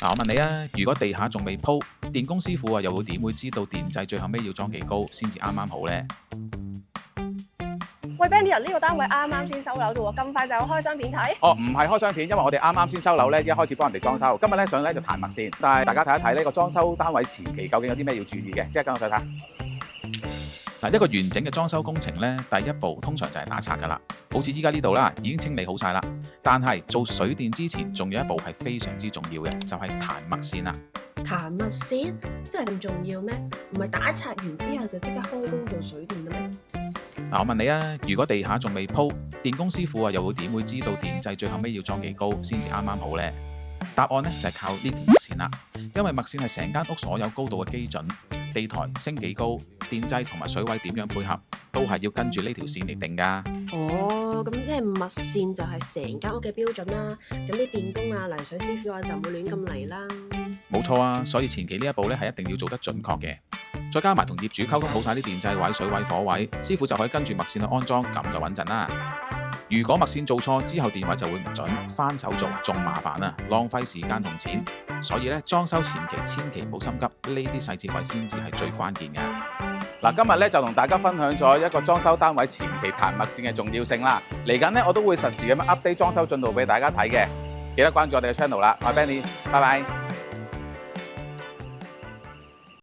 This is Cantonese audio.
嗱，我問你啊，如果地下仲未鋪，電工師傅又會點會知道電掣最後尾要裝幾高先至啱啱好呢？喂 Benny 啊，呢個單位啱啱先收樓啫喎，咁快就有開箱片睇？哦，唔係開箱片，因為我哋啱啱先收樓咧，一開始幫人哋裝修。今日咧上咧就彈墨線，但係大家睇一睇呢個裝修單位前期究竟有啲咩要注意嘅，即係跟我上睇。嗱，一個完整嘅裝修工程呢，第一步通常就係打拆噶啦，好似依家呢度啦，已經清理好晒啦。但係做水電之前，仲有一步係非常之重要嘅，就係彈墨線啦。彈墨線真係咁重要咩？唔係打拆完之後就即刻開工做水電嘅咩？嗱，我問你啊，如果地下仲未鋪，電工師傅又會點會知道電掣最後尾要裝幾高先至啱啱好呢？答案呢就係靠呢條墨線啦，因為墨線係成間屋所有高度嘅基準，地台升幾高，電掣同埋水位點樣配合，都係要跟住呢條線嚟定噶。哦，咁即係墨線就係成間屋嘅標準啦。咁啲電工啊、泥水師傅啊就唔會亂咁嚟啦。冇錯啊，所以前期呢一步呢係一定要做得準確嘅。再加埋同業主溝通好晒啲電掣位、水位、火位，師傅就可以跟住墨線去安裝，咁就穩陣啦。如果墨線做錯之後，電位就會唔準，翻手做仲麻煩啊，浪費時間同錢。所以咧，裝修前期千祈唔好心急，呢啲細節位先至係最關鍵嘅。嗱，今日咧就同大家分享咗一個裝修單位前期彈墨線嘅重要性啦。嚟緊咧我都會實時咁樣 update 裝修進度俾大家睇嘅，記得關注我哋嘅 channel 啦。我係 Benny，拜拜。